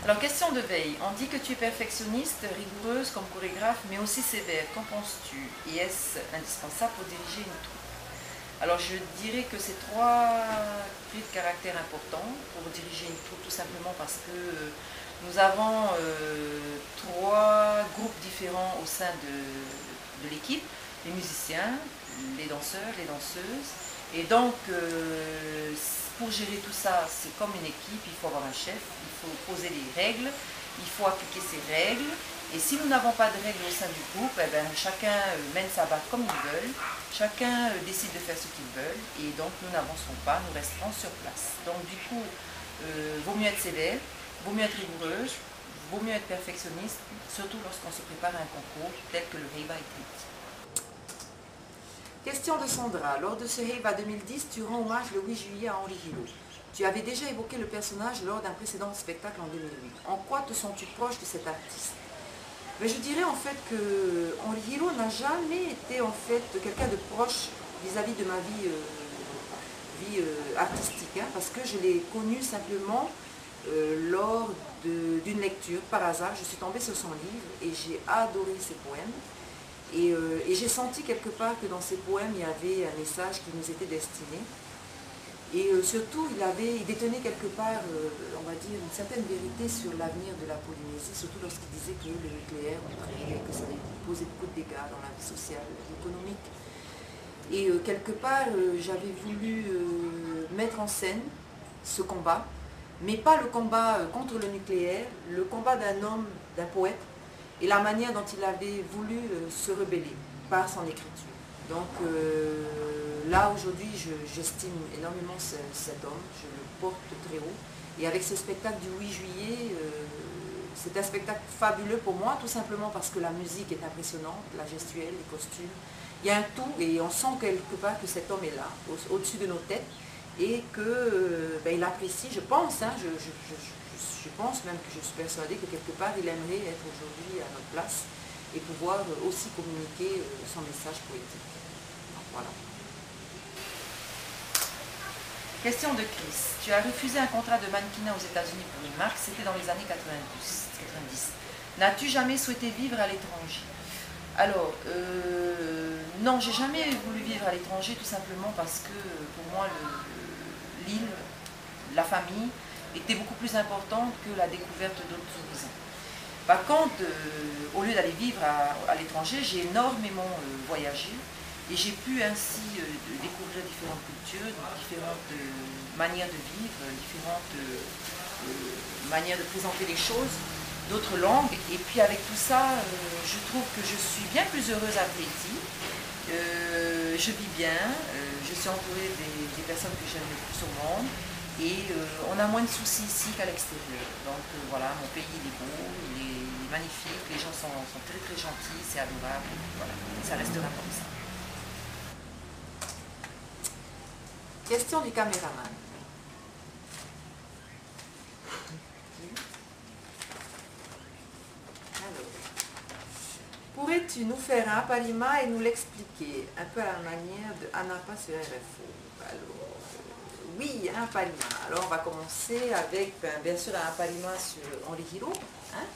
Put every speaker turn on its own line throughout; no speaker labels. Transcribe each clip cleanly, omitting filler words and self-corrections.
Alors, question de veille. On dit que tu es perfectionniste, rigoureuse comme chorégraphe, mais aussi sévère. Qu'en penses-tu? Et est-ce indispensable pour diriger une troupe? Alors, je dirais que c'est trois traits de caractère importants pour diriger une troupe, tout simplement parce que nous avons trois groupes différents au sein de l'équipe, les musiciens, les danseurs, les danseuses. Et donc, pour gérer tout ça, c'est comme une équipe, il faut avoir un chef, il faut poser les règles, il faut appliquer ces règles. Et si nous n'avons pas de règles au sein du groupe, eh bien, chacun mène sa barque comme il veut, chacun décide de faire ce qu'il veut, et donc nous n'avancerons pas, nous resterons sur place. Donc du coup, vaut mieux être sévère, vaut mieux être rigoureuse, vaut mieux être perfectionniste, surtout lorsqu'on se prépare à un concours tel que le Heiba Écrite.
Question de Sandra. Lors de ce Heiba 2010, tu rends hommage le 8 juillet à Henri Gillot. Tu avais déjà évoqué le personnage lors d'un précédent spectacle en 2008. En quoi te sens-tu proche de cet artiste? Mais je dirais en fait que Henri Gillot n'a jamais été en fait quelqu'un de proche vis-à-vis de ma vie artistique, hein, parce que je l'ai connu simplement lors d'une lecture par hasard. Je suis tombée sur son livre et j'ai adoré ses poèmes. Et j'ai senti quelque part que dans ces poèmes, il y avait un message qui nous était destiné. Et surtout, il détenait quelque part, on va dire, une certaine vérité sur l'avenir de la Polynésie, surtout lorsqu'il disait que le nucléaire entrait, que ça allait poser beaucoup de dégâts dans la vie sociale et économique. Et quelque part, j'avais voulu mettre en scène ce combat, mais pas le combat contre le nucléaire, le combat d'un homme, d'un poète, et la manière dont il avait voulu se rebeller par son écriture. Donc là, aujourd'hui, j'estime énormément cet homme, je le porte très haut. Et avec ce spectacle du 8 juillet, c'est un spectacle fabuleux pour moi, tout simplement parce que la musique est impressionnante, la gestuelle, les costumes. Il y a un tout, et on sent quelque part que cet homme est là, au-dessus de nos têtes, et qu'il apprécie, je pense, hein, je pense même que je suis persuadée que quelque part il aimerait être aujourd'hui à notre place et pouvoir aussi communiquer son message poétique. Donc, voilà.
Question de Chris. Tu as refusé un contrat de mannequinat aux États-Unis pour une marque, c'était dans les années 90. N'as-tu jamais souhaité vivre à l'étranger? Alors, non, j'ai jamais voulu vivre à l'étranger, tout simplement parce que pour moi, l'île, la famille, était beaucoup plus importante que la découverte d'autres horizons. Par contre, au lieu d'aller vivre à l'étranger, j'ai énormément voyagé et j'ai pu ainsi découvrir différentes cultures, différentes manières de vivre, différentes manières de présenter les choses, d'autres langues. Et puis avec tout ça, je trouve que je suis bien plus heureuse à Tahiti. Je vis bien, je suis entourée des personnes que j'aime le plus au monde. Et on a moins de soucis ici qu'à l'extérieur. Donc voilà, mon pays il est beau, il est magnifique, les gens sont très très gentils, c'est adorable. Voilà, ça restera comme ça.
Question du caméraman. Alors, pourrais-tu nous faire un apalima et nous l'expliquer un peu à la manière de Anapa sur RFO? Alors, oui, un apalima. Alors on va commencer avec, bien sûr, un apalima sur Henri Gillot. Hein.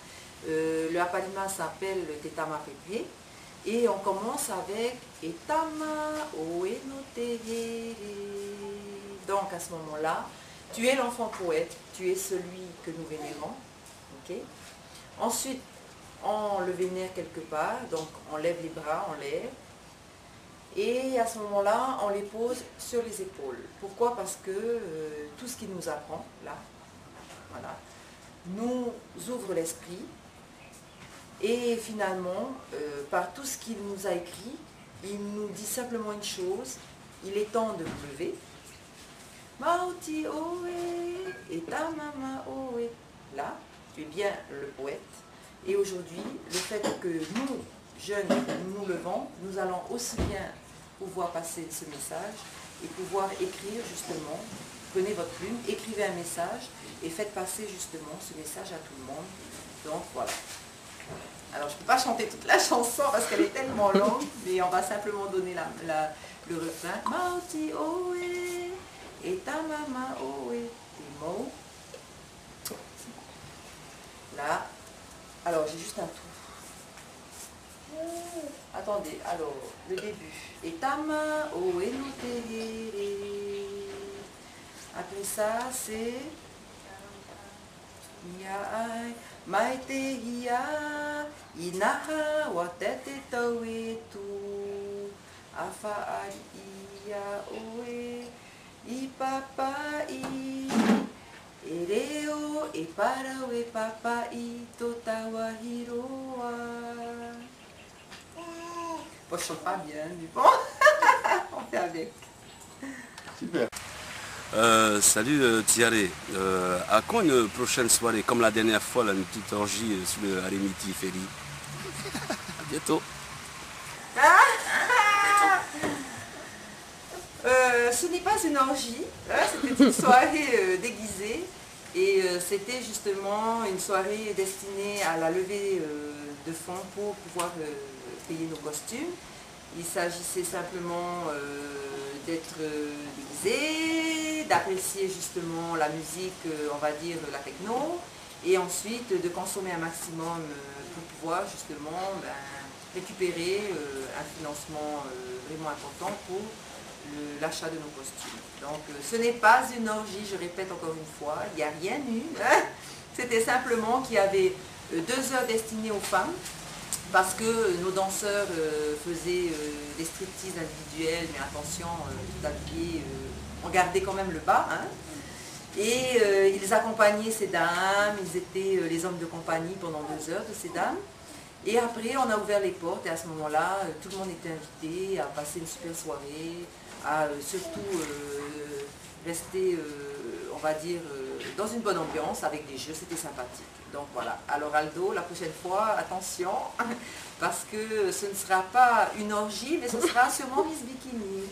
Le apalima s'appelle le Tetama Pepie. Et on commence avec Etama Oeno Teyere. Donc à ce moment-là, tu es l'enfant poète, tu es celui que nous vénérons. Okay. Ensuite, on le vénère quelque part, donc on lève les bras en l'air. Et à ce moment-là, on les pose sur les épaules. Pourquoi? Parce que tout ce qu'il nous apprend, là, voilà, nous ouvre l'esprit. Et finalement, par tout ce qu'il nous a écrit, il nous dit simplement une chose, il est temps de vous lever. Mauti oe et ta mama oe. Là, tu es bien le poète. Et aujourd'hui, le fait que nous, jeunes, nous nous levons, nous allons aussi bien pouvoir passer ce message et pouvoir écrire justement, prenez votre plume, écrivez un message et faites passer justement ce message à tout le monde. Donc voilà. Alors je ne peux pas chanter toute la chanson parce qu'elle est tellement longue, mais on va simplement donner le refrain. Mauti oe et ta mama oe. Des mots.
Alors, j'ai juste un trou. Attendez, alors, le début. Etama o enotere. Après ça, c'est Iai maite ia inaha wa tete tauetu afa ia oe I papai ereo e parau e papai totawa hiroa. Bon, je chante pas bien, mais bon, on fait avec.
Super.
Salut Thierry, à quand une prochaine soirée, comme la dernière fois, là, une petite orgie sur le Arimiti Ferry. À bientôt.
Ce n'est pas une orgie, c'était une soirée déguisée et c'était justement une soirée destinée à la levée de fonds pour pouvoir payer nos costumes. Il s'agissait simplement d'être déguisé, d'apprécier justement la musique, on va dire la techno, et ensuite de consommer un maximum pour pouvoir justement récupérer un financement vraiment important pour l'achat de nos costumes. Donc ce n'est pas une orgie, je répète encore une fois, il n'y a rien eu. C'était simplement qu'il y avait 2 heures destinées aux femmes, parce que nos danseurs faisaient des striptease individuels, mais attention, tout habillés, on gardait quand même le bas. Hein. Et ils accompagnaient ces dames, ils étaient les hommes de compagnie pendant 2 heures de ces dames. Et après, on a ouvert les portes et à ce moment-là, tout le monde était invité à passer une super soirée, à surtout rester, on va dire, dans une bonne ambiance avec des jeux, c'était sympathique. Donc voilà, alors Aldo, la prochaine fois, attention, parce que ce ne sera pas une orgie, mais ce sera sûrement Miss Bikini.